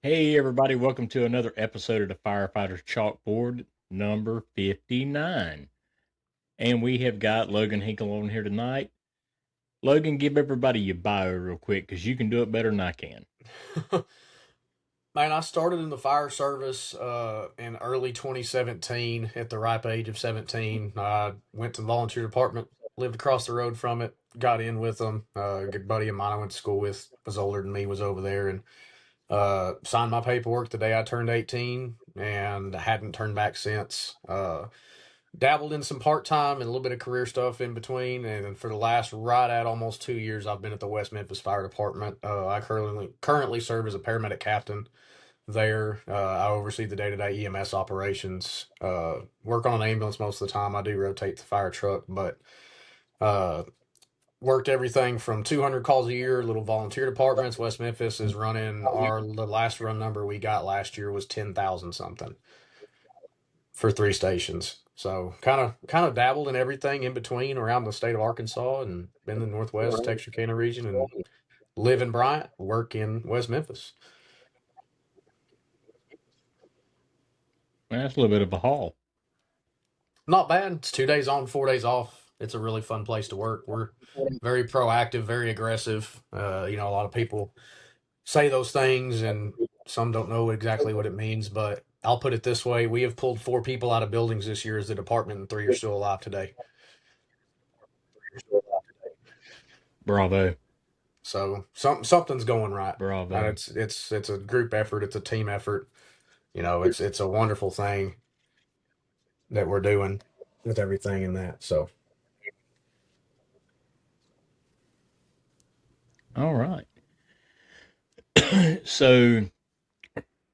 Hey, everybody, welcome to another episode of the Firefighters Chalkboard, number 59. And we have got Logan Hinkle on here tonight. Logan, give everybody your bio real quick because you can do it better than I can. Man, I started in the fire service in early 2017 at the ripe age of 17. I went to the volunteer department, lived across the road from it, got in with them. A good buddy of mine I went to school with was older than me, was over there, and signed my paperwork the day I turned 18 and hadn't turned back since. Dabbled in some part time and a little bit of career stuff in between. And for the last right at almost 2 years, I've been at the West Memphis Fire Department. I currently serve as a paramedic captain there. I oversee the day-to-day EMS operations. Work on an ambulance most of the time. I do rotate the fire truck, but uh, worked everything from 200 calls a year, little volunteer departments. West Memphis is running the last run number we got last year was 10,000 something for 3 stations. So kind of dabbled in everything in between around the state of Arkansas and been in the Northwest Texarkana region and live in Bryant, work in West Memphis. That's a little bit of a haul. Not bad. It's 2 days on, 4 days off. It's a really fun place to work. We're very proactive, very aggressive. A lot of people say those things and some don't know exactly what it means, but I'll put it this way. We have pulled 4 people out of buildings this year as the department and 3 are still alive today. Bravo. So something's going right. And Bravo. it's a group effort, it's a team effort. It's a wonderful thing that we're doing with everything in that. So All right. So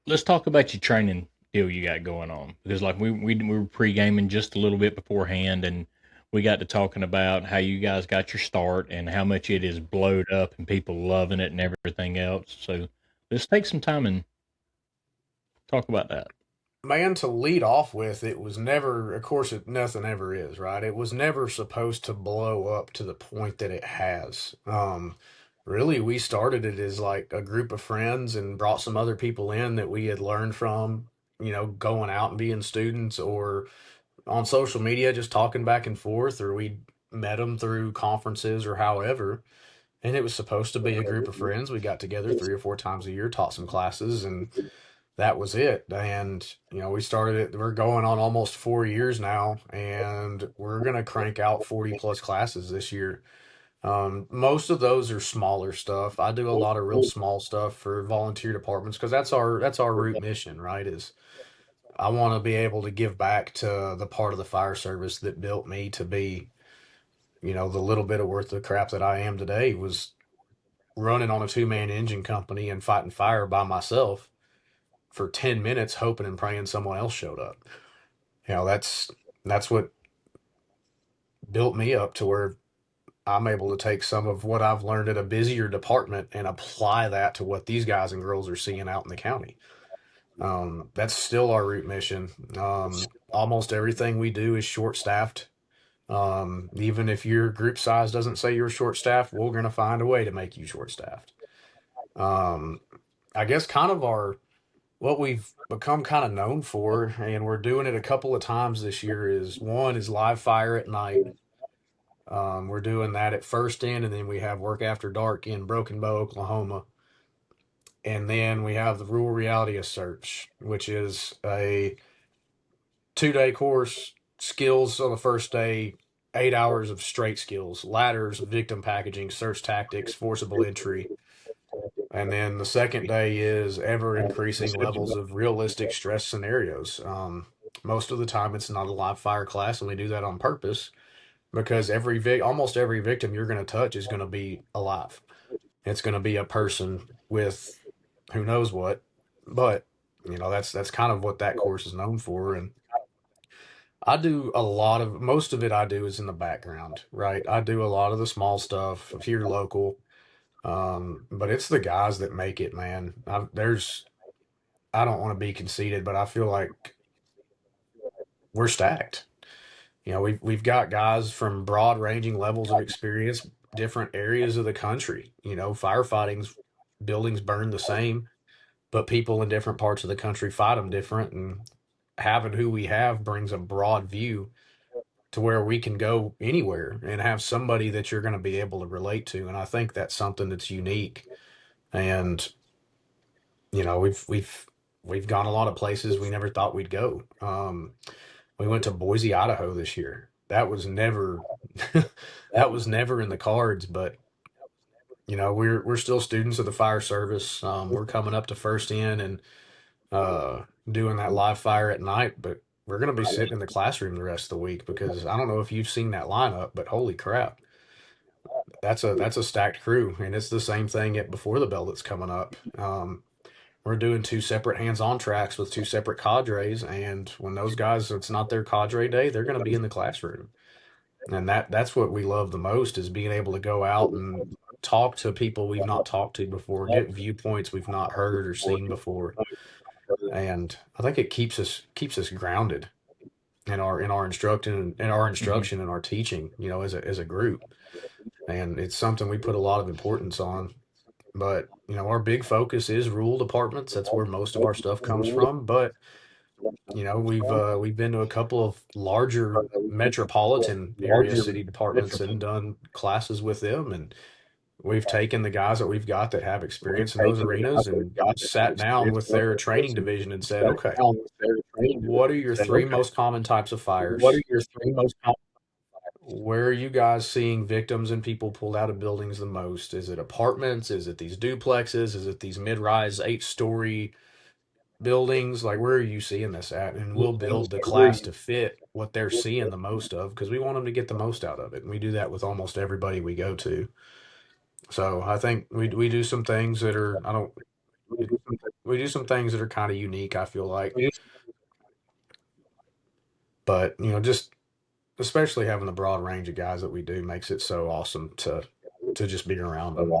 let's talk about your training deal you got going on because like we were pre-gaming just a little bit beforehand and we got to talking about how you guys got your start and how much it is blowed up and people loving it and everything else. So let's take some time and talk about that. man, to lead off with, it was never, of course, nothing ever is, right? It was never supposed to blow up to the point that it has. Really, we started it as like a group of friends and brought some other people in that we had learned from, going out and being students or on social media, just talking back and forth, or we met them through conferences or however. And it was supposed to be a group of friends. We got together 3 or 4 times a year, taught some classes, and that was it. And, we started it, we're going on almost 4 years now, and we're going to crank out 40 plus classes this year. Most of those are smaller stuff. I do a lot of real small stuff for volunteer departments because that's our root mission, right? Is I want to be able to give back to the part of the fire service that built me to be, the little bit of worth of crap that I am today was running on a two-man engine company and fighting fire by myself for 10 minutes hoping and praying someone else showed up. That's what built me up to where I'm able to take some of what I've learned at a busier department and apply that to what these guys and girls are seeing out in the county. That's still our root mission. Almost everything we do is short staffed. Even if your group size doesn't say you're short staffed, we're going to find a way to make you short staffed. Um, I guess kind of what we've become kind of known for, and we're doing it a couple of times this year, is one is live fire at night. We're doing that at First End, and then we have work after dark in Broken Bow, Oklahoma. And then we have the Rural Reality Search, which is a 2 day course, skills on the first day, 8 hours of straight skills, ladders, victim packaging, search tactics, forcible entry. And then the second day is ever increasing levels of realistic stress scenarios. Most of the time, it's not a live fire class, and we do that on purpose because almost every victim you're going to touch is going to be alive. It's going to be a person with who knows what, but that's kind of what that course is known for. And I do most of it I do is in the background, right? I do a lot of the small stuff here local. But it's the guys that make it, man. I don't want to be conceited, but I feel like we're stacked. We've got guys from broad ranging levels of experience, different areas of the country. Firefighting's buildings burn the same. but people in different parts of the country fight them different. And having who we have brings a broad view to where we can go anywhere and have somebody that you're going to be able to relate to. And I think that's something that's unique. And we've gone a lot of places we never thought we'd go. We went to Boise, Idaho this year. That was never that was never in the cards, but we're still students of the fire service. We're coming up to first in and doing that live fire at night, but we're going to be sitting in the classroom the rest of the week because I don't know if you've seen that lineup, but holy crap, that's a stacked crew, and it's the same thing at before the bell that's coming up. We're doing two separate hands-on tracks with two separate cadres, and when those guys, it's not their cadre day, they're going to be in the classroom, and that's what we love the most is being able to go out and talk to people we've not talked to before, get viewpoints we've not heard or seen before, and I think it keeps us grounded in our Hmm. instruction and our teaching, as a group, and it's something we put a lot of importance on. But our big focus is rural departments. That's where most of our stuff comes from. But we've been to a couple of larger metropolitan area city departments and done classes with them, and we've taken the guys that we've got that have experience in those arenas and sat down with their training division and said, okay, what are your three most common types of fires? Where are you guys seeing victims and people pulled out of buildings the most? Is it apartments? Is it these duplexes? Is it these mid-rise 8-story buildings? Like, where are you seeing this at? And we'll build the class to fit what they're seeing the most of because we want them to get the most out of it. And we do that with almost everybody we go to. So I think we do some things that are I don't it, we do some things that are kind of unique. I feel like, but just especially having the broad range of guys that we do makes it so awesome to just be around them.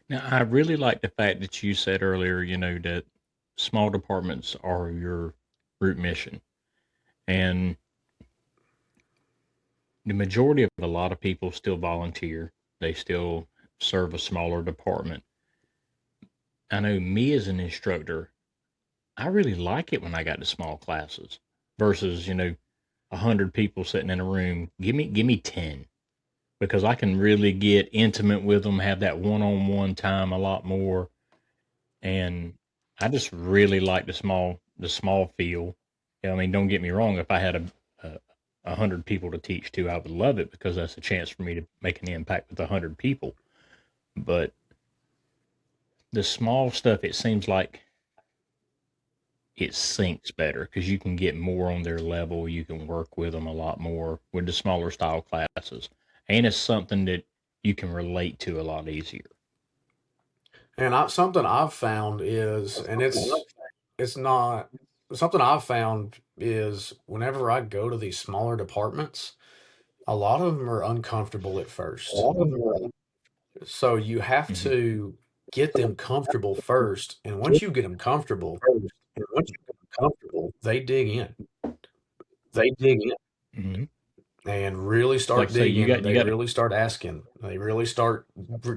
Now, I really like the fact that you said earlier, that small departments are your root mission. And the majority of a lot of people still volunteer, they still serve a smaller department. I know me as an instructor, I really like it when I got to small classes versus, 100 people sitting in a room. Give me 10 because I can really get intimate with them, have that one-on-one time a lot more. And I just really like the small feel. I mean, don't get me wrong. If I had a 100 people to teach to, I would love it because that's a chance for me to make an impact with 100 people. But the small stuff, it seems like it sinks better because you can get more on their level. You can work with them a lot more with the smaller style classes, and it's something that you can relate to a lot easier. And something I've found is, and it's not something I've found is whenever I go to these smaller departments, a lot of them are uncomfortable at first. So you have Hmm. to get them comfortable first, and once you get them comfortable, they dig in Hmm. and really Like start I say, you digging. got you They got to. really start asking. They really start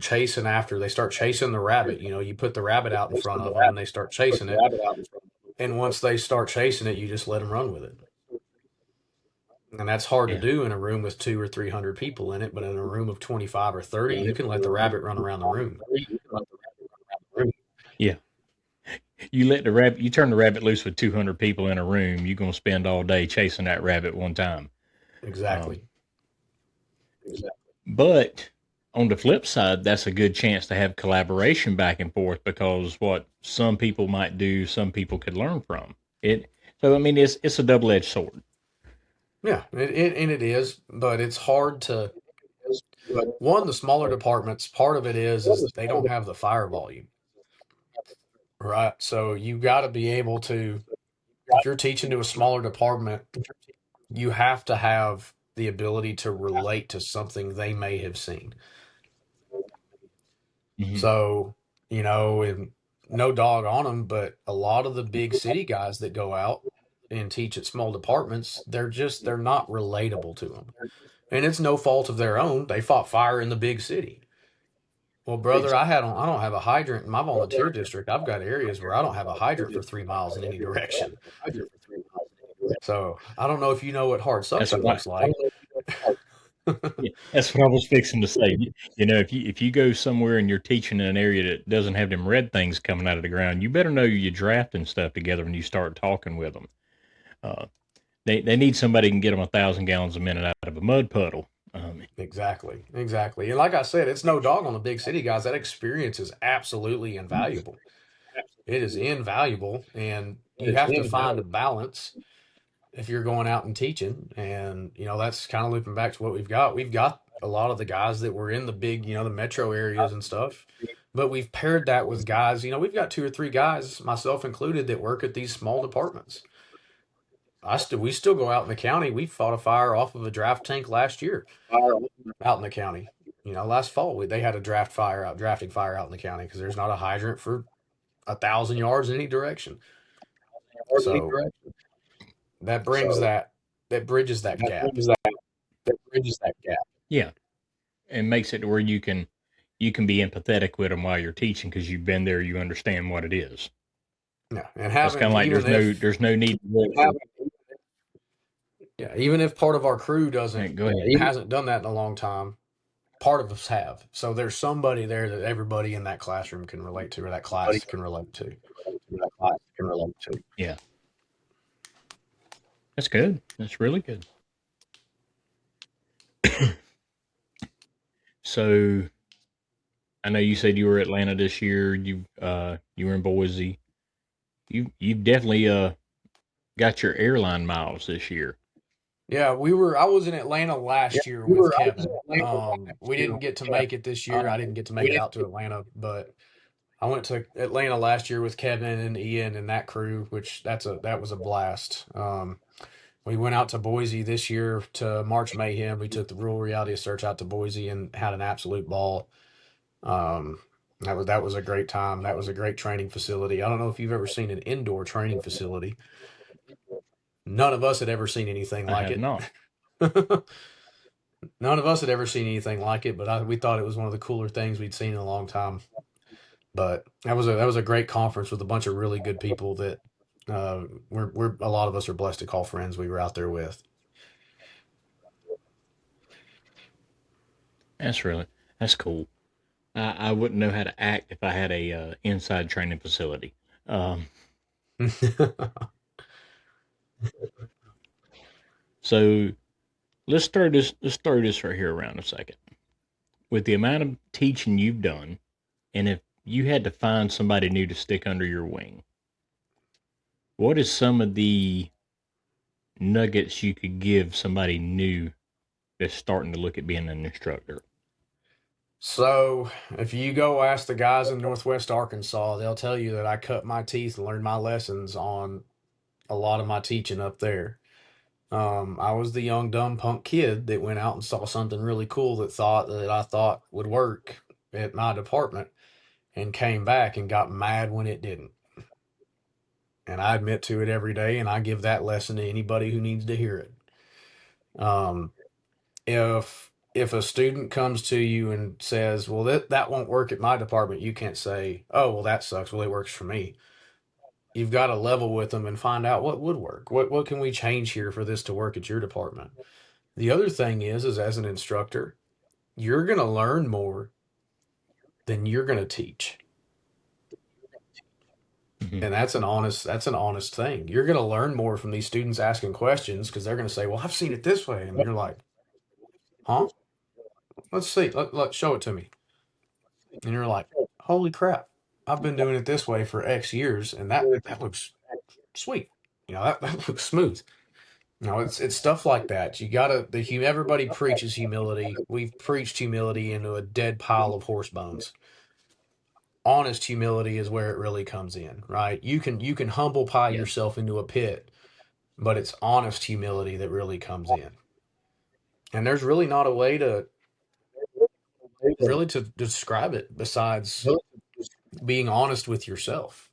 chasing after. They start chasing the rabbit. You put the rabbit out in front of them, and they start chasing it. And once they start chasing it, you just let them run with it. And that's hard to Yeah, do in a room with 200 or 300 people in it. But in a room of 25 or 30, you can let the rabbit run around the room. yeah. You turn the rabbit loose with 200 people in a room. You're gonna spend all day chasing that rabbit one time. Um, Exactly. but on the flip side, that's a good chance to have collaboration back and forth because what some people might do, some people could learn from it. So I mean, it's a double edged sword. Yeah, and it is, but it's hard to one, the smaller departments, part of it is they don't have the fire volume, right? So you got to be able to, if you're teaching to a smaller department, you have to have the ability to relate to something they may have seen. Hmm. So, and no dog on them, but a lot of the big city guys that go out and teach at small departments, they're not relatable to them. And it's no fault of their own. They fought fire in the big city. Well, brother, I don't have a hydrant in my volunteer district. I've got areas where I don't have a hydrant for 3 miles in any direction. So I don't know if you know what hard That's suction what looks like. yeah, that's what I was fixing to say. You know, if you go somewhere and you're teaching in an area that doesn't have them red things coming out of the ground, you better know you're drafting stuff together when you start talking with them. Uh, they need somebody who can get them 1,000 gallons a minute out of a mud puddle. Exactly, exactly. And like I said, it's no dog on the big city guys. That experience is absolutely invaluable. It is invaluable, and you have to find a balance if you're going out and teaching. And that's kind of looping back to what we've got. We've got a lot of the guys that were in the big, the metro areas and stuff, but we've paired that with guys. We've got 2 or 3 guys, myself included, that work at these small departments. We still go out in the county. We fought a fire off of a draft tank last year out in the county. Last fall they had a drafting fire out in the county because there's not a hydrant for 1,000 yards in any direction. So that brings that bridges that gap. Yeah, and makes it to where you can be empathetic with them while you're teaching because you've been there, you understand what it is. Yeah, and That's kind having of like even if there's no need to really, yeah, even if part of our crew doesn't go ahead. hasn't done that in a long time, part of us have. So there's somebody there that everybody in that classroom can relate to, or that class can relate to. Yeah, that's good. That's really good. So I know you said you were Atlanta this year. You were in Boise. You've definitely got your airline miles this year. Yeah, I was in Atlanta last year with Kevin. We didn't get to make it this year. I didn't get to make it out to Atlanta, but I went to Atlanta last year with Kevin and Ian and that crew, which that was a blast. We went out to Boise this year to March Mayhem. We took the Rural Reality Search out to Boise and had an absolute ball. That was a great time. That was a great training facility. I don't know if you've ever seen an indoor training facility. None of us had ever seen anything I like have it. not. None of us had ever seen anything like it, but we thought it was one of the cooler things we'd seen in a long time. But that was a great conference with a bunch of really good people that we're a lot of us are blessed to call friends. We were out there with. That's cool. I wouldn't know how to act if I had a inside training facility. Um, so let's start this right here around a second. With the amount of teaching you've done, and if you had to find somebody new to stick under your wing, what is some of the nuggets you could give somebody new that's starting to look at being an instructor? So if you go ask the guys in Northwest Arkansas, they'll tell you that I cut my teeth and learned my lessons on a lot of my teaching up there. I was the young dumb punk kid that went out and saw something really cool that I thought would work at my department, and came back and got mad when it didn't. And I admit to it every day, and I give that lesson to anybody who needs to hear it. Um, if a student comes to you and says, "Well, that won't work at my department," you can't say, "Oh, well, that sucks. Well, it works for me." You've got to level with them and find out what would work. What can we change here for this to work at your department? The other thing is as an instructor, you're going to learn more than you're going to teach. Mm-hmm. And that's an honest thing. You're going to learn more from these students asking questions because they're going to say, "Well, I've seen it this way." And you're like, "Huh? Let's see. Let show it to me." And you're like, "Holy crap. I've been doing it this way for X years, and that looks sweet. That looks smooth." It's stuff like that. You gotta everybody preaches humility. We've preached humility into a dead pile of horse bones. Honest humility is where it really comes in, right? You can humble pie Yeah. yourself into a pit, but it's honest humility that really comes in. And there's really not a way to really to describe it besides being honest with yourself.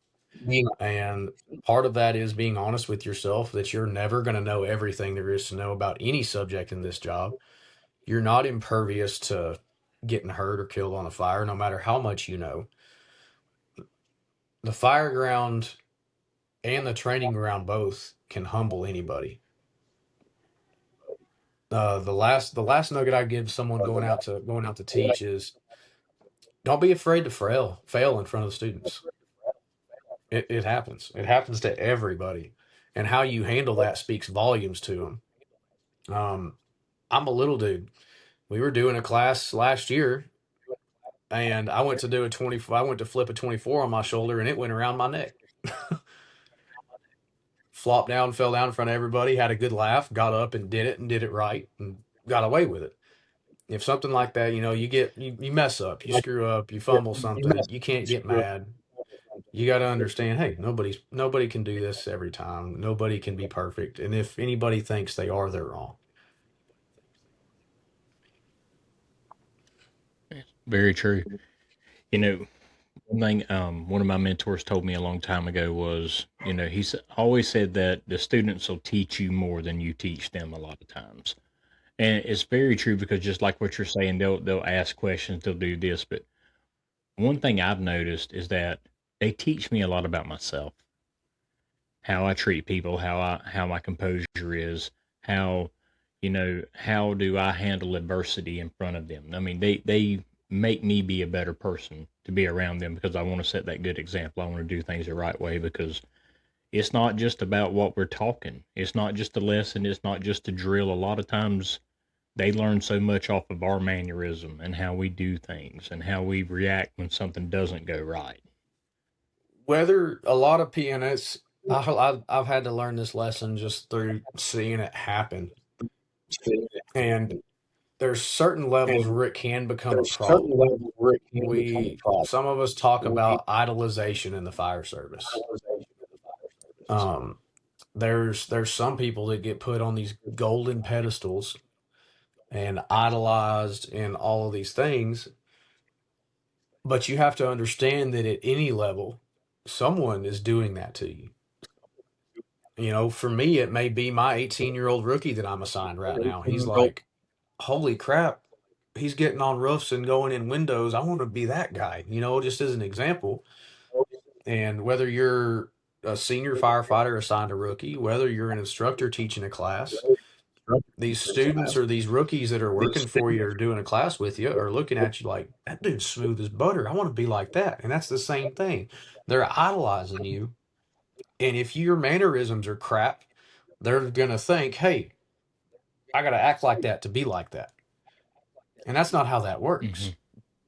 And part of that is being honest with yourself that you're never going to know everything there is to know about any subject in this job. You're not impervious to getting hurt or killed on a fire, no matter how much you know. The fire ground and the training ground both can humble anybody. The last nugget I give someone going out to teach is don't be afraid to fail in front of the students. It happens. It happens to everybody, and how you handle that speaks volumes to them. I'm a little dude. We were doing a class last year, and I went to do a 20. I went to flip a 24 on my shoulder, and it went around my neck. Flopped down, fell down in front of everybody, had a good laugh, got up and did it right, and got away with it. If something like that, you mess up, you screw up, you fumble something, you can't get mad. You got to understand, hey, nobody can do this every time. Nobody can be perfect, and if anybody thinks they are, they're wrong. Very true. You know, one thing one of my mentors told me a long time ago was, he's always said that the students will teach you more than you teach them a lot of times. And it's very true because just like what you're saying, they'll ask questions, they'll do this, but one thing I've noticed is that they teach me a lot about myself, how I treat people, how my composure is, how how do I handle adversity in front of them. I mean, they make me be a better person to be around them because I want to set that good example. I want to do things the right way because it's not just about what we're talking. It's not just a lesson, it's not just a drill. A lot of times they learn so much off of our mannerism and how we do things and how we react when something doesn't go right. Whether a lot of pianists, I've had to learn this lesson just through seeing it happen, and there's certain levels where it can become a problem. We Some of us talk about idolization in the fire service. Um, there's some people that get put on these golden pedestals and idolized and all of these things, but you have to understand that at any level, someone is doing that to you. For me, it may be my 18-year-old rookie that I'm assigned right now. He's like, holy crap, he's getting on roofs and going in windows. I want to be that guy, just as an example. And whether you're a senior firefighter assigned a rookie, whether you're an instructor teaching a class, these students or these rookies that are working for you or doing a class with you are looking at you like, that dude's smooth as butter. I want to be like that. And that's the same thing. They're idolizing you. And if your mannerisms are crap, they're going to think, hey, I got to act like that to be like that. And that's not how that Hmm. works.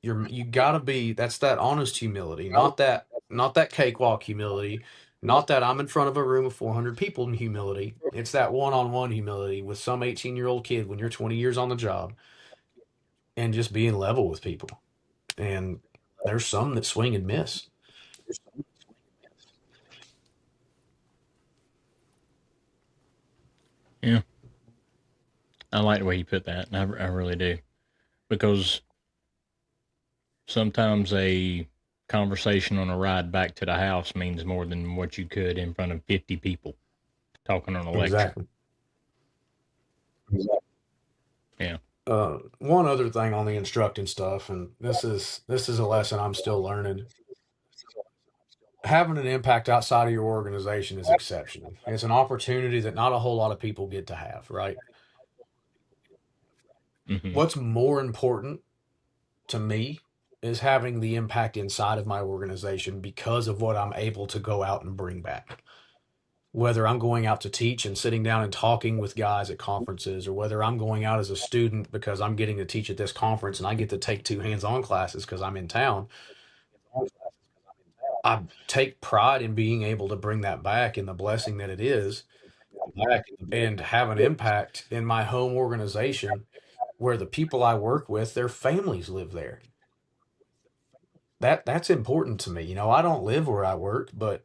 You got to be, that's that honest humility, not that cakewalk humility, not that I'm in front of a room of 400 people in humility. It's that one-on-one humility with some 18-year-old kid when you're 20 years on the job, and just being level with people. And there's some that swing and miss. Yeah, I like the way you put that. I really do because sometimes a conversation on a ride back to the house means more than what you could in front of 50 people talking on a lecture. Exactly. Yeah. One other thing on the instructing stuff, and this is a lesson I'm still learning. Having an impact outside of your organization is exceptional. It's an opportunity that not a whole lot of people get to have, right? Hmm. What's more important to me is having the impact inside of my organization because of what I'm able to go out and bring back. Whether I'm going out to teach and sitting down and talking with guys at conferences, or whether I'm going out as a student because I'm getting to teach at this conference and I get to take two hands on classes because I'm in town, I take pride in being able to bring that back and the blessing that it is, and have an impact in my home organization where the people I work with, their families live there. That's important to me. I don't live where I work, but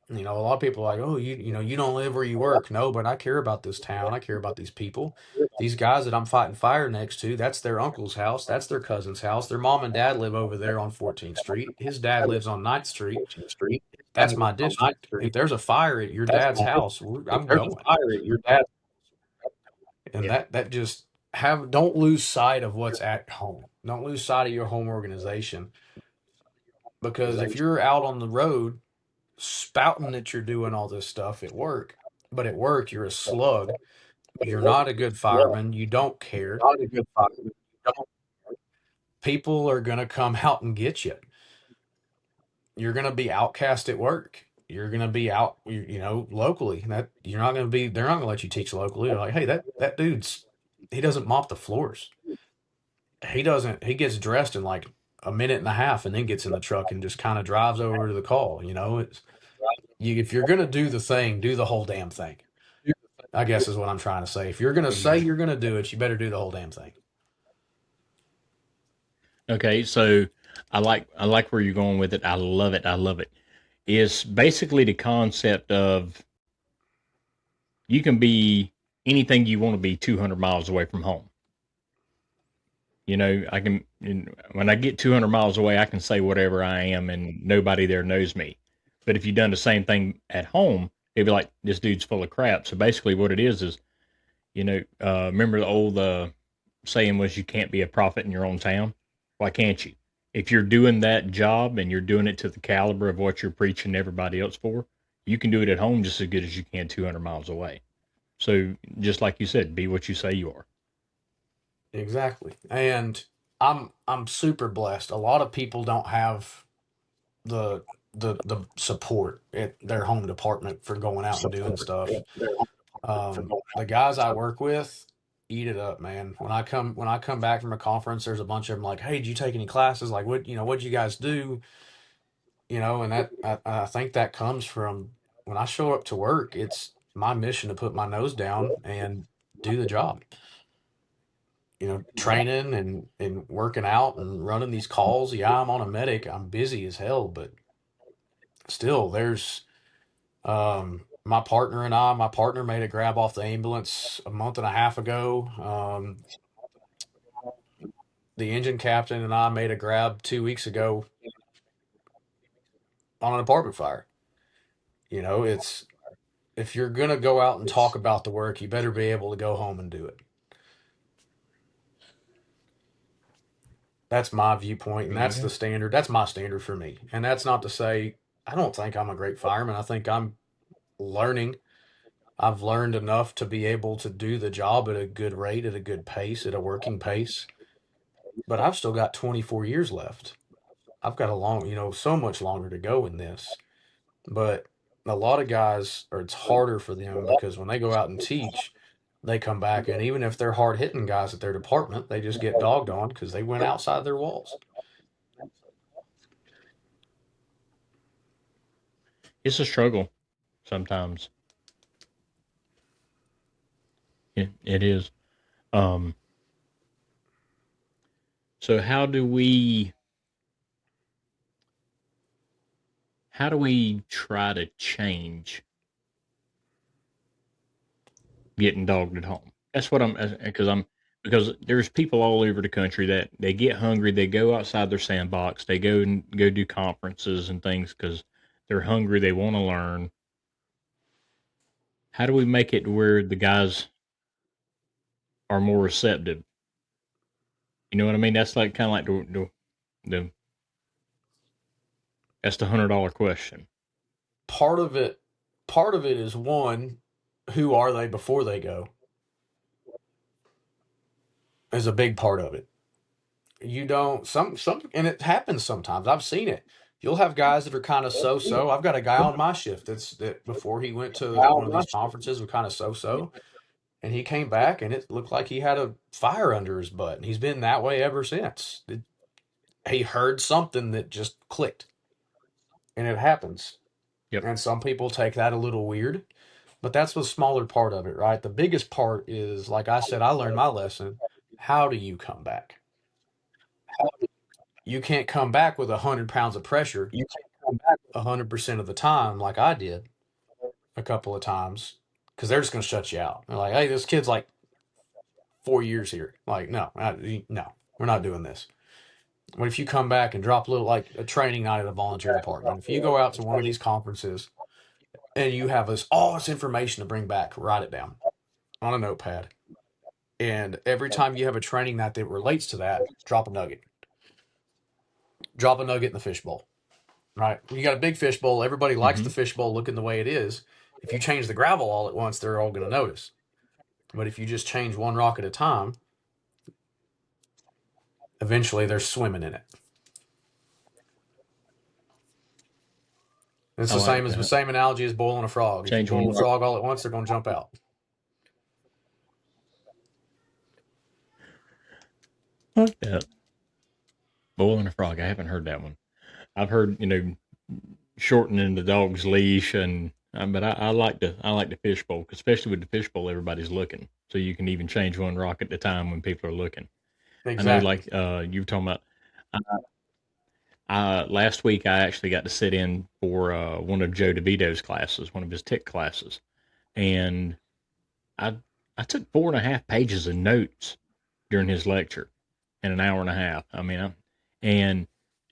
a lot of people are like, oh, you don't live where you work. No, but I care about this town. I care about these people. These guys that I'm fighting fire next to, that's their uncle's house. That's their cousin's house. Their mom and dad live over there on 14th Street. His dad lives on 9th Street. That's my district. If there's a fire at your dad's house, I'm going. And Yeah. that just don't lose sight of what's at home. Don't lose sight of your home organization, because if you're out on the road spouting that you're doing all this stuff at work, but at work you're a slug, you're not a good fireman, you don't care, people are going to come out and get you. You're going to be outcast at work. You're going to be out, locally. That you're not going to be. They're not going to let you teach locally. They're like, hey, that dude's he doesn't mop the floors. He doesn't. He gets dressed in like a minute and a half, and then gets in the truck and just kind of drives over to the call. It's if you're going to do the thing, do the whole damn thing. I guess is what I'm trying to say. If you're going to say you're going to do it, you better do the whole damn thing. Okay, so I like where you're going with it. I love it. I love it. It's basically the concept of you can be anything you want to be 200 miles away from home. I can when I get 200 miles away, I can say whatever I am, and nobody there knows me. But if you've done the same thing at home, they'd be like, "This dude's full of crap." So basically, what it is, remember the old saying was, "You can't be a prophet in your own town." Why can't you? If you're doing that job and you're doing it to the caliber of what you're preaching everybody else for, you can do it at home just as good as you can 200 miles away. So just like you said, be what you say you are. Exactly. And I'm super blessed. A lot of people don't have the the support at their home department for going out and doing stuff. The guys I work with eat it up, man. When I come back from a conference, there's a bunch of them like, "Hey, did you take any classes? Like, what'd you guys do?" And I think that comes from when I show up to work. It's my mission to put my nose down and do the job. Training and working out and running these calls. Yeah, I'm on a medic. I'm busy as hell, but still, there's my partner made a grab off the ambulance a month and a half ago. The engine captain and I made a grab 2 weeks ago on an apartment fire. It's if you're gonna go out and talk about the work, you better be able to go home and do it. That's my viewpoint, and There you that's go. the standard. That's my standard for me. And that's not to say I don't think I'm a great fireman. I think I'm learning. I've learned enough to be able to do the job at a good rate, at a good pace, at a working pace. But I've still got 24 years left. I've got so much longer to go in this. But a lot of guys, or it's harder for them because when they go out and teach, they come back, and even if they're hard hitting guys at their department, they just get dogged on because they went outside their walls. It's a struggle sometimes. It is. Um, so how do we try to change getting dogged at home? That's what because there's people all over the country that they get hungry, they go outside their sandbox, they go do conferences and things because they're hungry, they want to learn. How do we make it where the guys are more receptive? You know what I mean? That's like kind of like the that's the $100 question. Part of it, part of it is one, who are they before they go? Is a big part of it. You don't and it happens sometimes. I've seen it. You'll have guys that are kind of so-so. I've got a guy on my shift that before he went to one of these conferences was kind of so-so, and he came back and it looked like he had a fire under his butt, and he's been that way ever since. He heard something that just clicked, and it happens. Yep. And some people take that a little weird, but that's the smaller part of it, right? The biggest part is, like I said, I learned my lesson. How do you come back? You can't come back with 100 pounds of pressure 100% of the time, like I did a couple of times, because they're just going to shut you out. They're like, "Hey, this kid's like 4 years here." Like, no, no, we're not doing this. What if you come back and drop a little, like a training night at a volunteer department? If you go out to one of these conferences and you have all this information to bring back, write it down on a notepad. And every time you have a training that relates to that, drop a nugget. Drop a nugget in the fishbowl. Right? You got a big fishbowl. Everybody likes Mm-hmm. the fishbowl looking the way it is. If you change the gravel all at once, they're all going to notice. But if you just change one rock at a time, eventually they're swimming in it. It's I the like same as the that. same analogy as boiling a frog. If you Change one boil a rock. frog all at once, they're going to jump out. I like that. Boiling a frog. I haven't heard that one. I've heard, shortening the dog's leash, and but I like the fishbowl, especially with the fishbowl, everybody's looking, so you can even change one rock at the time when people are looking. I know, Exactly. like you were talking about. Last week, I actually got to sit in for one of Joe DeVito's classes, one of his tech classes, and I I took 4.5 pages of notes during his lecture in an hour and a half. I mean, and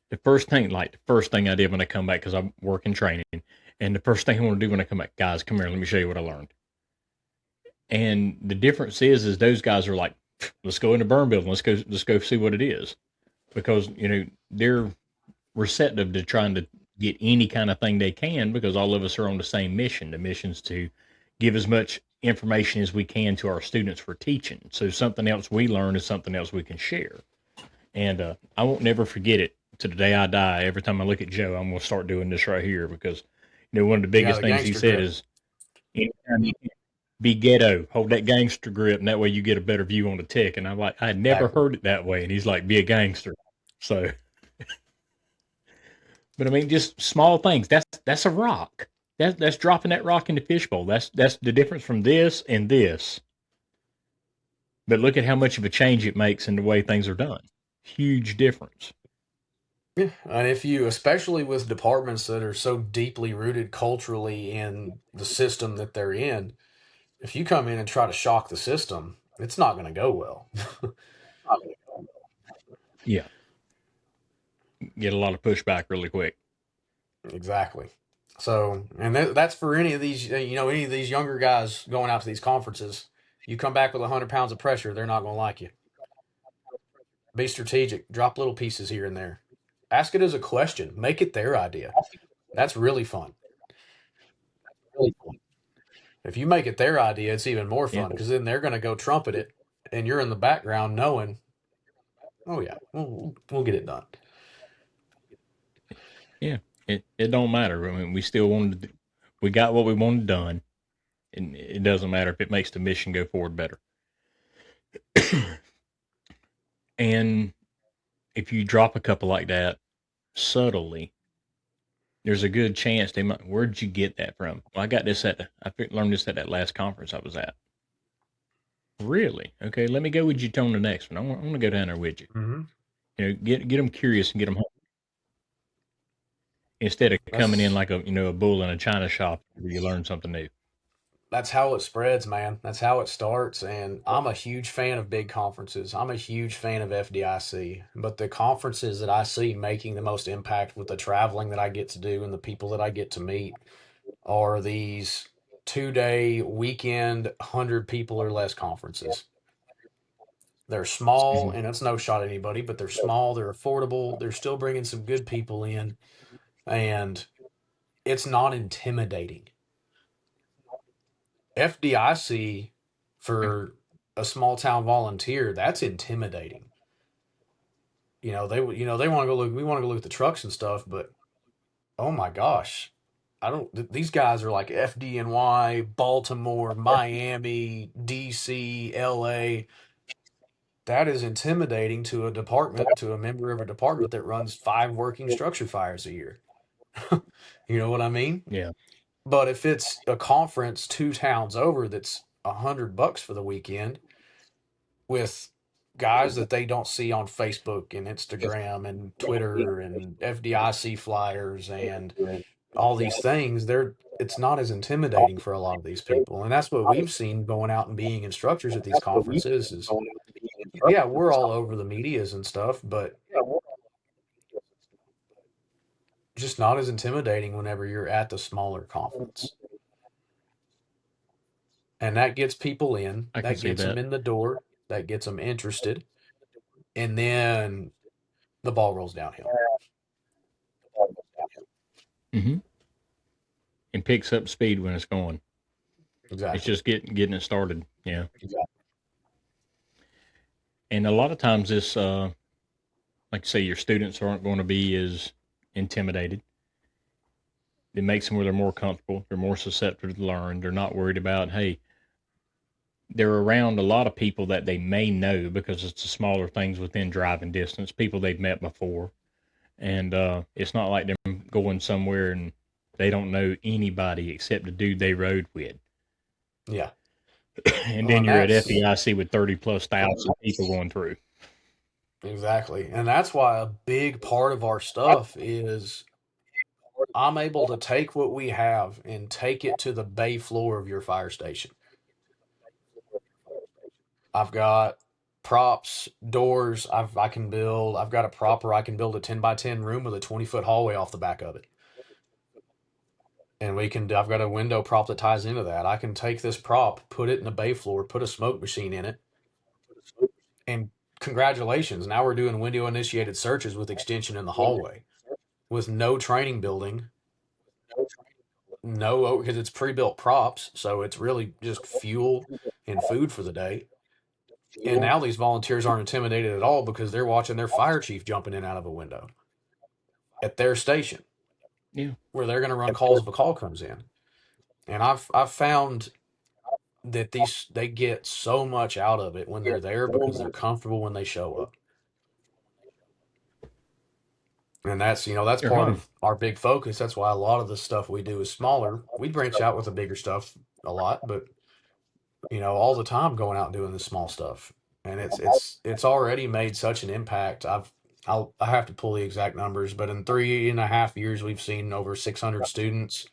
the first thing I did when I come back, because I'm working training, and the first thing I want to do when I come back, guys, come here, let me show you what I learned. And the difference is those guys are like, let's go into burn building, let's go see what it is, because they're receptive to trying to get any kind of thing they can, because all of us are on the same mission. The mission's to give as much information as we can to our students for teaching. So something else we learn is something else we can share. And I won't never forget it to the day I die. Every time I look at Joe, I'm going to start doing this right here, because one of the Yeah, biggest the things he gangster said grip. is, anytime you can be ghetto, hold that gangster grip, and that way you get a better view on the tick. And I'm like, I had never Exactly. heard it that way. And he's like, be a gangster. So, but I mean, just small things. That's a rock. That's dropping that rock in the fishbowl. That's the difference from this and this. But look at how much of a change it makes in the way things are done. Huge difference. Yeah. And if you, especially with departments that are so deeply rooted culturally in the system that they're in, if you come in and try to shock the system, it's not going to go well. Yeah, get a lot of pushback really quick. Exactly. So, and that's for any of these, any of these younger guys going out to these conferences. You come back with 100 pounds of pressure, they're not going to like you. Be strategic. Drop little pieces here and there. Ask it as a question. Make it their idea. That's really fun. If you make it their idea, it's even more Yeah, fun because then they're going to go trumpet it, and you're in the background knowing, oh yeah, we'll get it done. yeah. It don't matter. I mean, we still wanted to, we got what we wanted done, and it doesn't matter if it makes the mission go forward better. And if you drop a couple like that subtly, there's a good chance they might. Where'd you get that from? Well, I got this learned this at that last conference I was at. Really? Okay, let me go with you on the next one. I want to go down there with you. Mm-hmm. Get them curious and get them home, instead of coming in That's like a bull in a china shop where you learn something new. that's how it spreads, man. That's how it starts. And I'm a huge fan of big conferences. I'm a huge fan of FDIC. But the conferences that I see making the most impact with the traveling that I get to do and the people that I get to meet are these 2 day weekend 100 people or less conferences. They're small, Mm-hmm. and it's no shot at anybody, but they're small, they're affordable, they're still bringing some good people in, and it's not intimidating. FDIC for a small town volunteer, that's intimidating. They want to go look. We want to go look at the trucks and stuff, but oh my gosh, I don't. These guys are like FDNY, Baltimore, Miami, DC, LA. That is intimidating to a department, to a member of a department that runs 5 working structure fires a year. You know what I mean? Yeah. But if it's a conference 2 towns over that's $100 for the weekend with guys that they don't see on Facebook and Instagram and Twitter and FDIC flyers and all these things, it's not as intimidating for a lot of these people. And that's what we've seen going out and being instructors at these conferences is yeah, we're all over the medias and stuff, but just not as intimidating whenever you're at the smaller conference. And that gets people in, I can that see gets them that. in the door. that gets them interested, and then the ball rolls downhill. Hmm. And picks up speed when it's going. It's Exactly. just getting it started. Yeah. And a lot of times this, like you say, your students aren't going to be as intimidated. It makes them where they're more comfortable. They're more susceptible to learn. They're not worried about, hey, they're around a lot of people that they may know because it's the smaller things within driving distance, people they've met before. And it's not like them going somewhere and they don't know anybody except the dude they rode with. Yeah. And Well, then and you're at that's FEIC with 30 plus thousand people going through. exactly. And that's why a big part of our stuff is I'm able to take what we have and take it to the bay floor of your fire station. I've got props, doors. I can build. I've got a prop where I can build a 10 by 10 room with a 20-foot hallway off the back of it. And we can. I've got a window prop that ties into that. I can take this prop, put it in the bay floor, put a smoke machine in it, and congratulations. Now we're doing window initiated searches with extension in the hallway with no training building. No, because it's pre-built props, so it's really just fuel and food for the day. And now these volunteers aren't intimidated at all because they're watching their fire chief jumping in out of a window at their station Yeah. where they're going to run calls if a call comes in. And I've found that these they get so much out of it when they're there because they're comfortable when they show up. And that's, that's They're part home. of our big focus. That's why a lot of the stuff we do is smaller. We branch out with the bigger stuff a lot, but all the time going out and doing the small stuff. And it's already made such an impact. I have to pull the exact numbers, but in 3.5 years we've seen over 600 students.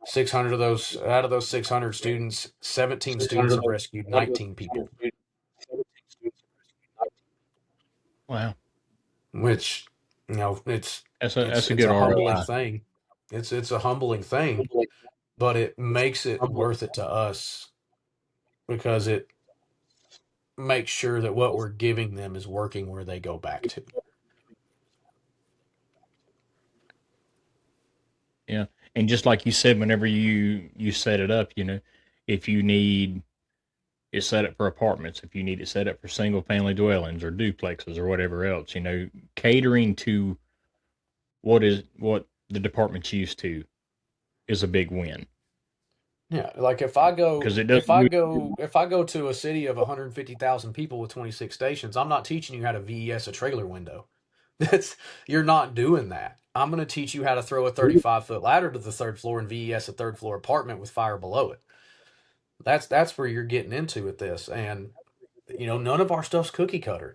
600 of those out of those 600 students, 17 students have rescued 19 people, Wow. which That's a it's good a humbling ROI. thing. It's a humbling thing, but it makes it worth it to us because it makes sure that what we're giving them is working where they go back to. Yeah. And just like you said, whenever you set it up, if you need it set up for apartments, if you need it set up for single family dwellings or duplexes or whatever else, catering to what the department's used to is a big win Yeah, like if I because go it if doesn't. I go if I go to a city of 150,000 people with 26 stations, I'm not teaching you how to VES a trailer window. That's You're not doing that. I'm going to teach you how to throw a 35-foot ladder to the third floor and VES a third floor apartment with fire below it. That's where you're getting into with this, and none of our stuff's cookie cutter.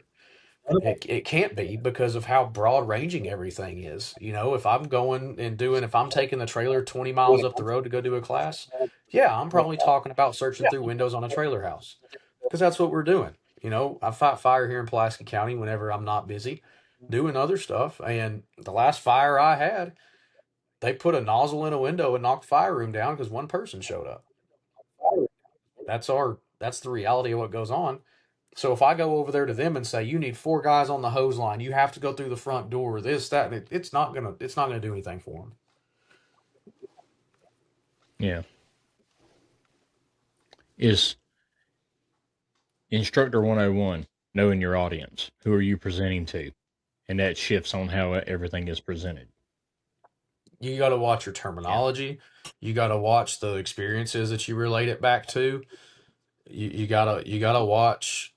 It can't be because of how broad ranging everything is. If I'm taking the trailer 20 miles up the road to go do a class, yeah, I'm probably talking about searching through windows on a trailer house because that's what we're doing. I fight fire here in Pulaski County whenever I'm not busy doing other stuff. And the last fire I had, they put a nozzle in a window and knocked the fire room down because one person showed up. That's the reality of what goes on. So if I go over there to them and say you need four guys on the hose line, you have to go through the front door, this, that, and it's not gonna do anything for them. Yeah, is instructor 101 knowing your audience, who are you presenting to, and that shifts on how everything is presented. You got to watch your Yeah. terminology. You got to watch the experiences that you relate it back to. You gotta watch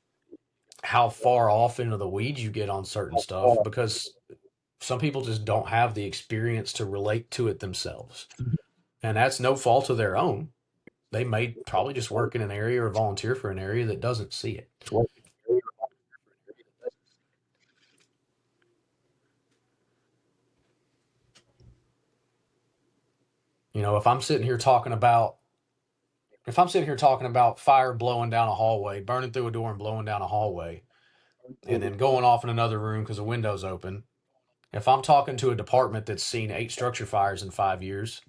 how far off into the weeds you get on certain stuff because some people just don't have the experience to relate to it themselves, and that's no fault of their own. They may probably just work in an area or volunteer for an area that doesn't see it. If I'm sitting here talking about fire blowing down a hallway, burning through a door and blowing down a hallway, and then going off in another room because the window's open. If I'm talking to a department that's seen 8 structure fires in 5 years,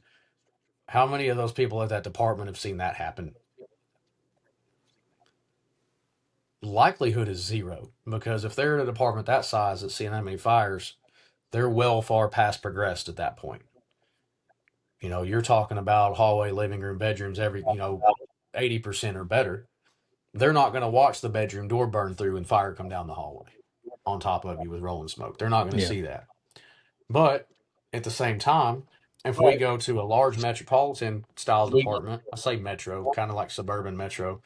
how many of those people at that department have seen that happen? likelihood is zero, because if they're in a department that size that's seeing that many fires, they're well far past progressed at that point. You're talking about hallway, living room, bedrooms, 80% or better. They're not going to watch the bedroom door burn through and fire come down the hallway on top of you with rolling smoke. They're not going to Yeah. see that. But at the same time, if we go to a large metropolitan style department, I say metro, kind of like suburban metro.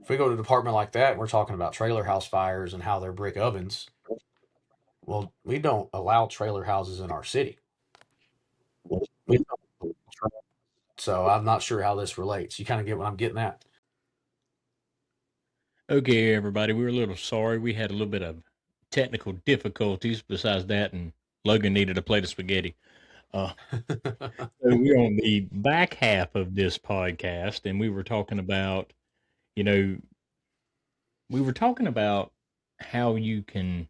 If we go to a department like that, we're talking about trailer house fires and how they're brick ovens. Well, we don't allow trailer houses in our city. So I'm not sure how this relates. You kind of get what I'm getting at. Okay, everybody, we were a little sorry. We had a little bit of technical difficulties. Besides that, and Logan needed a plate of spaghetti. Uh, so we're on the back half of this podcast, and we were talking about, you know, we were talking about how you can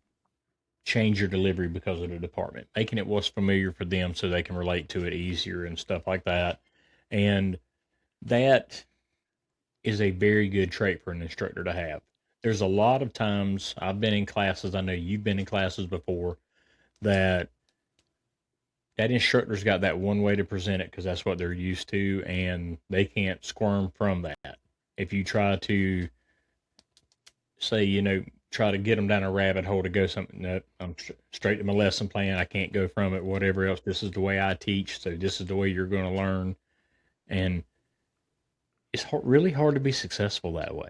change your delivery because of the department, making it what's familiar for them so they can relate to it easier and stuff like that. And that is a very good trait for an instructor to have. There's a lot of times I've been in classes, I know you've been in classes before, that that instructor's got that one way to present it because that's what they're used to, and they can't squirm from that. If you try to say, try to get them down a rabbit hole to go something, no, I'm straight to my lesson plan. I can't go from it, whatever else. This is the way I teach, so this is the way you're going to learn. And it's really hard to be successful that way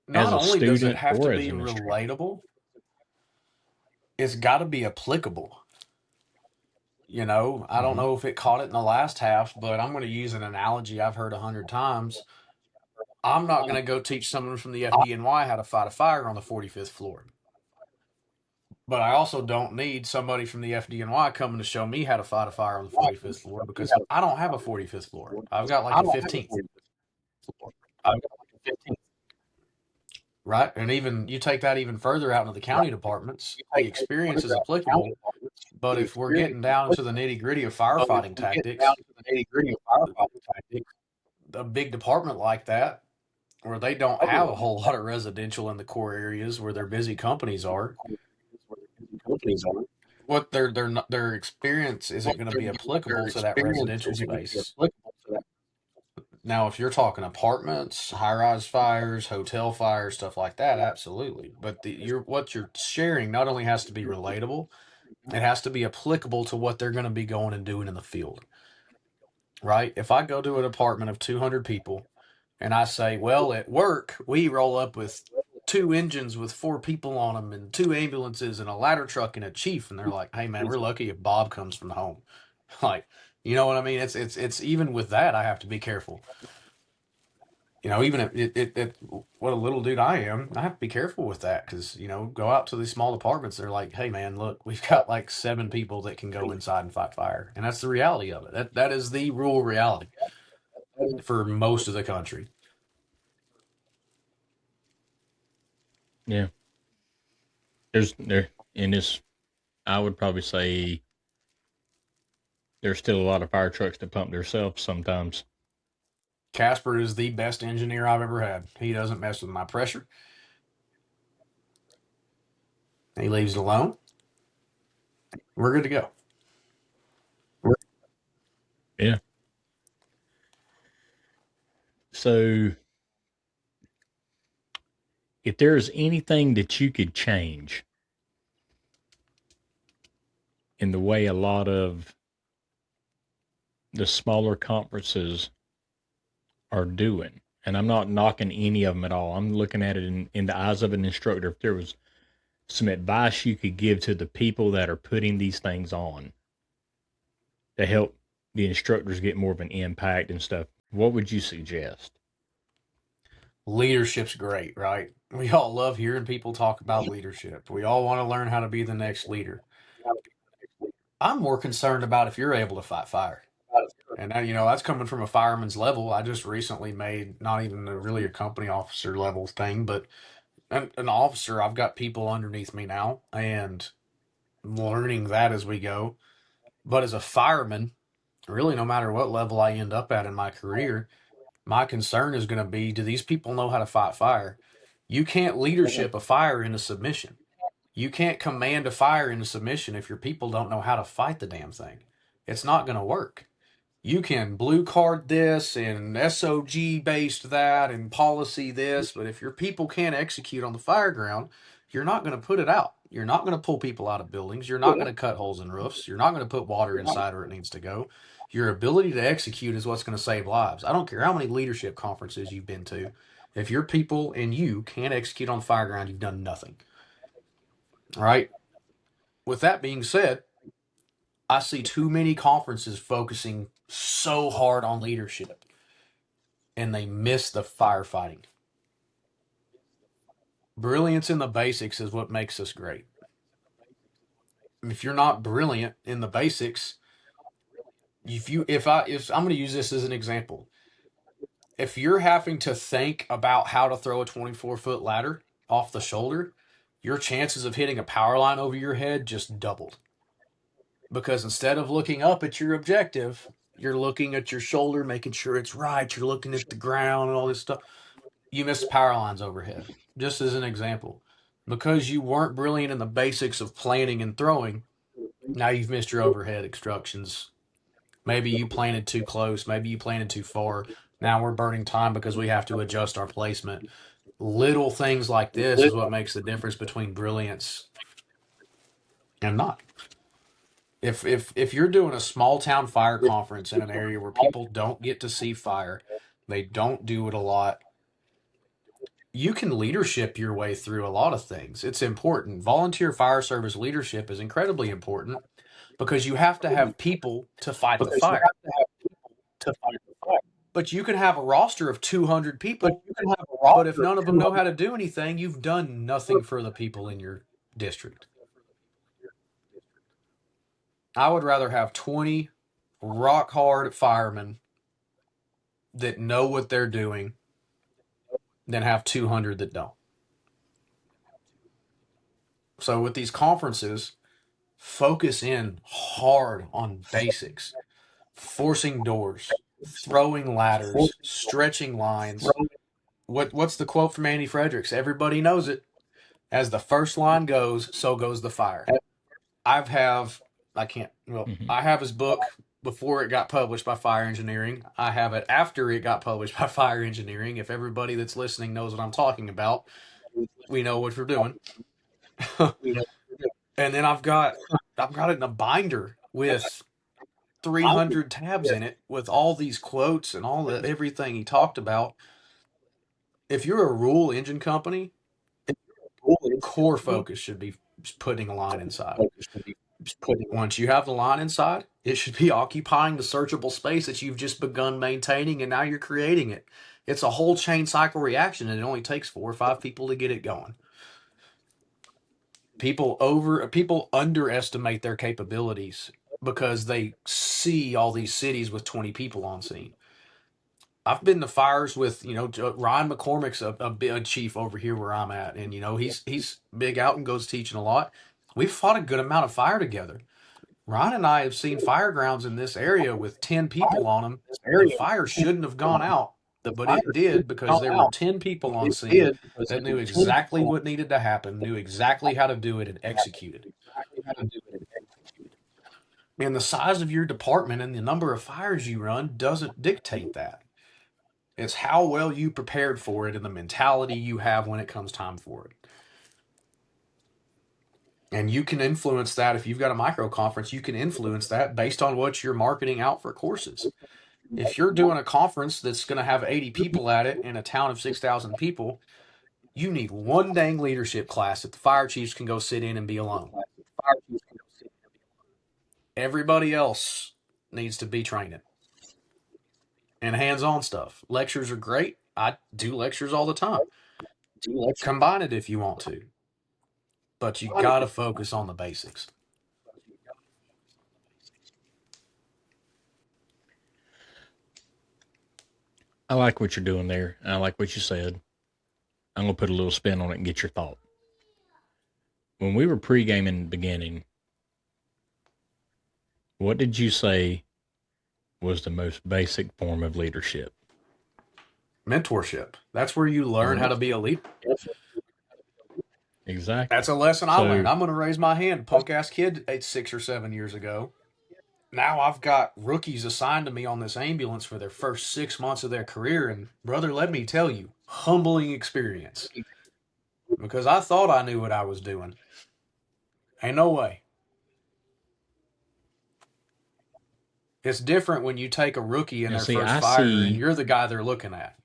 as Not a only does it student have to or as be an instructor. relatable, it's got to be applicable. I don't Hmm. know if it caught it in the last half, but I'm going to use an analogy I've heard 100 times. I'm not going to go teach someone from the FDNY how to fight a fire on the 45th floor. But I also don't need somebody from the FDNY coming to show me how to fight a fire on the 45th floor, because I don't have a 45th floor. I've got like a 15th, right? And even you take that even further out into the county departments, the experience is applicable. But if we're getting down into the nitty gritty of firefighting tactics, a big department like that, where they don't have a whole lot of residential in the core areas where their busy companies are, what their experience isn't going to be applicable to that residential space. Now, if you're talking apartments, high-rise fires, hotel fires, stuff like that, absolutely. But what you're sharing not only has to be relatable, it has to be applicable to what they're going to be going and doing in the field, right? If I go to an apartment of 200 people and I say, well, at work, we roll up with two engines with four people on them and two ambulances and a ladder truck and a chief, and they're like, hey, man, we're lucky if Bob comes from home. Like, you know what I mean? It's even with that, I have to be careful. Even if what a little dude I am, I have to be careful with that, because go out to these small apartments. They're like, hey man, look, we've got like 7 people that can go inside and fight fire, and that's the reality of it. That is the rural reality for most of the country. Yeah. There in this, I would probably say there's still a lot of fire trucks that pump themselves sometimes. Casper is the best engineer I've ever had. He doesn't mess with my pressure. He leaves it alone. We're good to go. Yeah. So if there's anything that you could change in the way a lot of the smaller conferences are doing, and I'm not knocking any of them at all, I'm looking at it in the eyes of an instructor. If there was some advice you could give to the people that are putting these things on to help the instructors get more of an impact and stuff, what would you suggest? Leadership's great, right? We all love hearing people talk about leadership. We all want to learn how to be the next leader. I'm more concerned about if you're able to fight fire. And now, that's coming from a fireman's level. I just recently made not even really a company officer level thing, but an officer. I've got people underneath me now and learning that as we go. But as a fireman, really, no matter what level I end up at in my career, my concern is going to be, do these people know how to fight fire? You can't leadership a fire into submission. You can't command a fire into submission if your people don't know how to fight the damn thing. It's not going to work. You can blue card this and SOG based that and policy this, but if your people can't execute on the fire ground, you're not going to put it out. You're not going to pull people out of buildings. You're not going to cut holes in roofs. You're not going to put water inside where it needs to go. Your ability to execute is what's going to save lives. I don't care how many leadership conferences you've been to. If your people and you can't execute on the fire ground, you've done nothing. All right. With that being said, I see too many conferences focusing so hard on leadership and they miss the firefighting. Brilliance in the basics is what makes us great. If you're not brilliant in the basics, if I'm going to use this as an example, if you're having to think about how to throw a 24-foot ladder off the shoulder, your chances of hitting a power line over your head just doubled. Because instead of looking up at your objective, you're looking at your shoulder, making sure it's right. You're looking at the ground and all this stuff. You missed power lines overhead, just as an example. Because you weren't brilliant in the basics of planning and throwing, now you've missed your overhead instructions. Maybe you planted too close. Maybe you planted too far. Now we're burning time because we have to adjust our placement. Little things like this is what makes the difference between brilliance and not. If you're doing a small town fire conference in an area where people don't get to see fire, they don't do it a lot, you can leadership your way through a lot of things. It's important. Volunteer fire service leadership is incredibly important because you have to have people to fight the fire. But you can have a roster of 200 people, but if none of them know how to do anything, you've done nothing for the people in your district. I would rather have 20 rock hard firemen that know what they're doing than have 200 that don't. So with these conferences, focus in hard on basics, forcing doors, throwing ladders, stretching lines. What's the quote from Andy Fredericks? Everybody knows it. As the first line goes, so goes the fire. I have his book before it got published by Fire Engineering. I have it after it got published by Fire Engineering. If everybody that's listening knows what I'm talking about, we know what we're doing. And then I've got it in a binder with 300 tabs in it with all these quotes and everything he talked about. If you're a rule engine company, core focus should be putting a line inside. Once you have the line inside, it should be occupying the searchable space that you've just begun maintaining, and now you're creating it. It's a whole chain cycle reaction, and it only takes 4 or 5 people to get it going. People underestimate their capabilities because they see all these cities with 20 people on scene. I've been to fires with, Ryan McCormick's a chief over here where I'm at, and he's big out and goes teaching a lot. We've fought a good amount of fire together. Ryan and I have seen fire grounds in this area with 10 people on them. The fire shouldn't have gone out, but it did because there were 10 people on scene that knew exactly what needed to happen, knew exactly how to do it, and executed. And the size of your department and the number of fires you run doesn't dictate that. It's how well you prepared for it and the mentality you have when it comes time for it. And you can influence that. If you've got a micro conference, you can influence that based on what you're marketing out for courses. If you're doing a conference that's going to have 80 people at it in a town of 6,000 people, you need one dang leadership class that the fire chiefs can go sit in and be alone. Everybody else needs to be training and hands-on stuff. Lectures are great. I do lectures all the time. Combine it if you want to, but you got to focus on the basics. I like what you're doing there. I like what you said. I'm going to put a little spin on it and get your thought. When we were pre-gaming in the beginning, what did you say was the most basic form of leadership? Mentorship. That's where you learn how to be a leader. Exactly. That's a lesson I learned. So I'm going to raise my hand. Punk ass kid 6 or 7 years ago. Now I've got rookies assigned to me on this ambulance for their first 6 months of their career. And brother, let me tell you, humbling experience. Because I thought I knew what I was doing. Ain't no way. It's different when you take a rookie in and their see, first I fire and see. you're the guy they're looking at.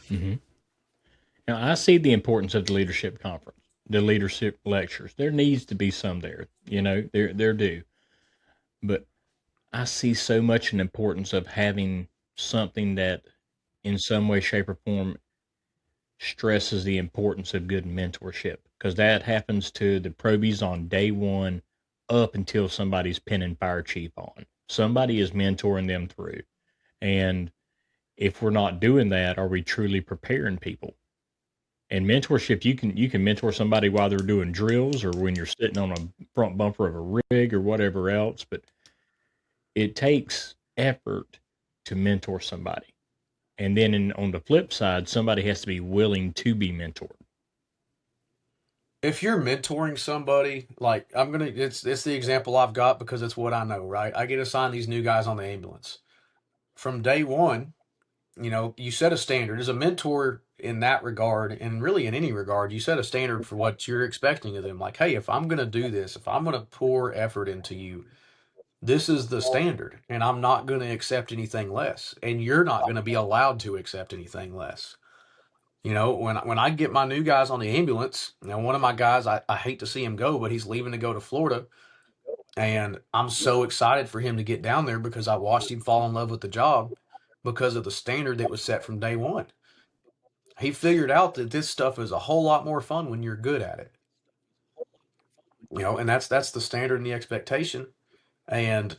Mhm. Now I see the importance of the leadership conference, the leadership lectures. There needs to be some there. There do. But I see so much an importance of having something that, in some way, shape, or form, stresses the importance of good mentorship, because that happens to the probies on day one up until somebody's pinning fire chief on. Somebody is mentoring them through. And if we're not doing that, are we truly preparing people? And mentorship, you can mentor somebody while they're doing drills or when you're sitting on a front bumper of a rig or whatever else, but it takes effort to mentor somebody. And then on the flip side, somebody has to be willing to be mentored. If you're mentoring somebody, like it's the example I've got because it's what I know, right? I get assigned these new guys on the ambulance. From day one, you set a standard. As a mentor in that regard, and really in any regard, you set a standard for what you're expecting of them. Like, hey, if I'm going to do this, if I'm going to pour effort into you, this is the standard, and I'm not going to accept anything less. And you're not going to be allowed to accept anything less. When I get my new guys on the ambulance, one of my guys, I hate to see him go, but he's leaving to go to Florida. And I'm so excited for him to get down there because I watched him fall in love with the job because of the standard that was set from day one. He figured out that this stuff is a whole lot more fun when you're good at it. And that's the standard and the expectation. And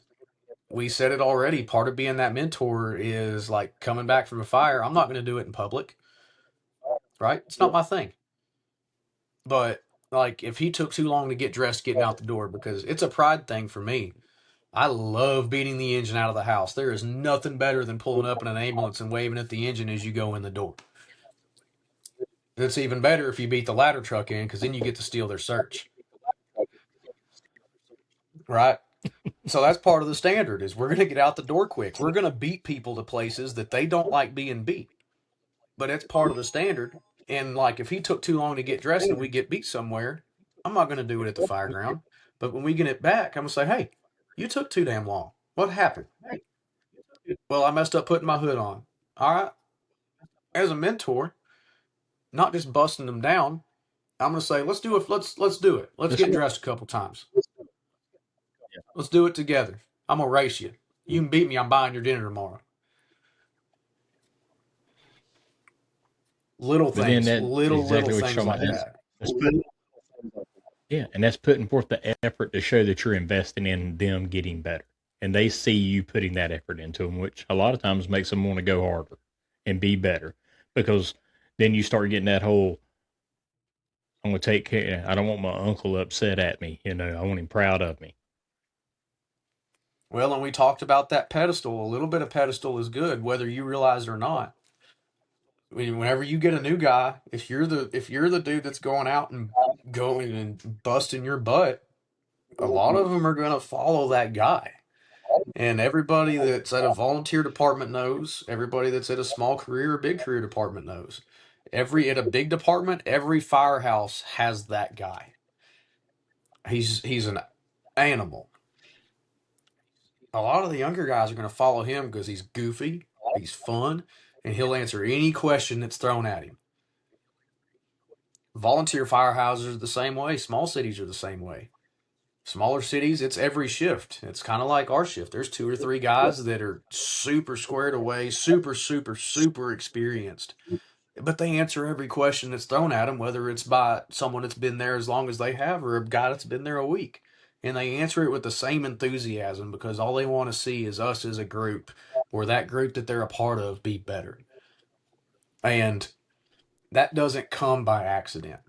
we said it already. Part of being that mentor is like coming back from a fire. I'm not going to do it in public, right? It's not my thing. But like if he took too long to get dressed getting out the door, because it's a pride thing for me. I love beating the engine out of the house. There is nothing better than pulling up in an ambulance and waving at the engine as you go in the door. It's even better if you beat the ladder truck in because then you get to steal their search, right? So that's part of the standard is we're going to get out the door quick. We're going to beat people to places that they don't like being beat, but it's part of the standard. And like if he took too long to get dressed and we get beat somewhere, I'm not going to do it at the fire ground. But when we get it back, I'm going to say, hey, you took too damn long. What happened? Well, I messed up putting my hood on. All right. As a mentor, not just busting them down, I'm going to say, let's do it. Let's do it. Let's get dressed a couple times. Let's do it together. I'm going to race you. You can beat me. I'm buying your dinner tomorrow. Little But then things, that little exactly what you're things talking like about. that. Yeah, and that's putting forth the effort to show that you're investing in them getting better, and they see you putting that effort into them, which a lot of times makes them want to go harder and be better, because then you start getting that whole I'm gonna take care. I don't want my uncle upset at me. I want him proud of me. Well, and we talked about that pedestal. A little bit of pedestal is good, whether you realize it or not. Whenever you get a new guy, if you're the dude that's going out and going and busting your butt, a lot of them are going to follow that guy. And everybody that's at a volunteer department knows. Everybody that's at a small career or big career department knows. At a big department, every firehouse has that guy. He's an animal. A lot of the younger guys are going to follow him because he's goofy, he's fun, and he'll answer any question that's thrown at him. Volunteer firehouses are the same way. Small cities are the same way. Smaller cities, it's every shift. It's kind of like our shift. There's two or three guys that are super squared away, super, super, super experienced. But they answer every question that's thrown at them, whether it's by someone that's been there as long as they have or a guy that's been there a week. And they answer it with the same enthusiasm because all they want to see is us as a group or that group that they're a part of be better. And that doesn't come by accident.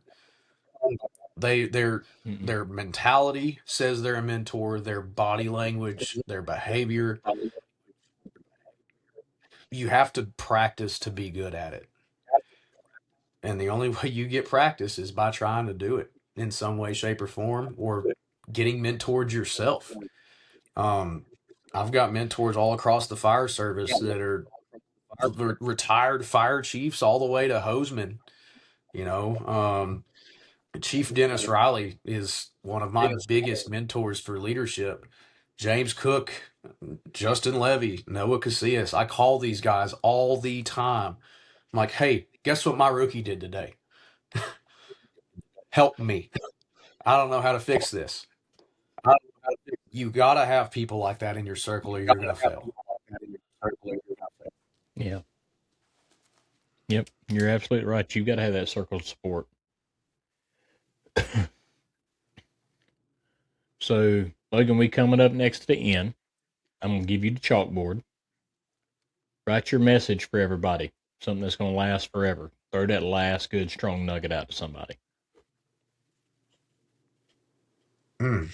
Mm-mm. Their mentality says they're a mentor, their body language, their behavior. you have to practice to be good at it. And the only way you get practice is by trying to do it in some way, shape, or form, or getting mentored yourself. Um, I've got mentors all across the fire service that are retired fire chiefs all the way to hosemen. You know, Chief Dennis Riley is one of my biggest mentors for leadership. James Cook, Justin Levy, Noah Casillas. I call these guys all the time. I'm like, hey, guess what my rookie did today? Help me. I don't know how to fix this. You got to have people like that in your circle or you're going to fail. Yeah. Yep. You're absolutely right. You've got to have that circle of support. So, Logan, we coming up next to the end. I'm going to give you the chalkboard. Write your message for everybody. Something that's going to last forever. Throw that last good, strong nugget out to somebody. Mm.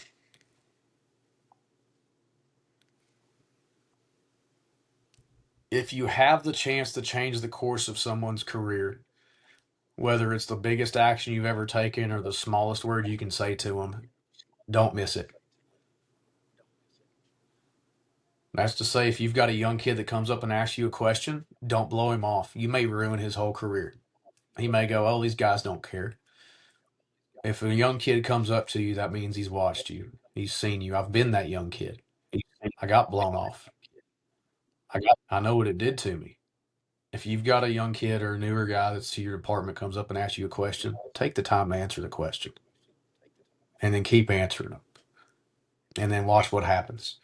If you have the chance to change the course of someone's career, whether it's the biggest action you've ever taken or the smallest word you can say to them, don't miss it. That's to say, if you've got a young kid that comes up and asks you a question, don't blow him off. You may ruin his whole career. He may go, oh, these guys don't care. If a young kid comes up to you, that means he's watched you. He's seen you. I've been that young kid. I got blown off. I know what it did to me. If you've got a young kid or a newer guy that's to your department comes up and asks you a question, take the time to answer the question. And then keep answering them. And then watch what happens.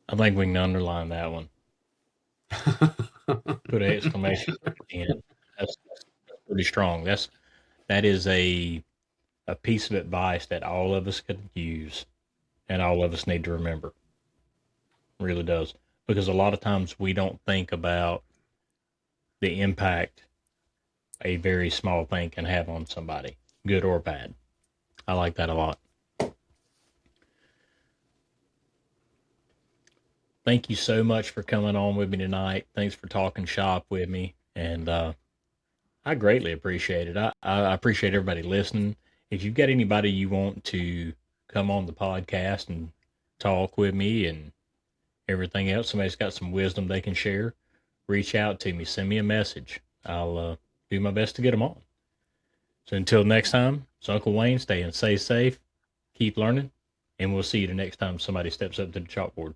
I think we can underline that one. Put an exclamation in. That's pretty strong. That is a piece of advice that all of us could use and all of us need to remember. It really does. Because a lot of times we don't think about the impact a very small thing can have on somebody, good or bad. I like that a lot. Thank you so much for coming on with me tonight. Thanks for talking shop with me. And I greatly appreciate it. I appreciate everybody listening. If you've got anybody you want to come on the podcast and talk with me and everything else, somebody's got some wisdom they can share, reach out to me. Send me a message. I'll do my best to get them on. So until next time, it's Uncle Wayne. Stay safe, keep learning, and we'll see you the next time somebody steps up to the chalkboard.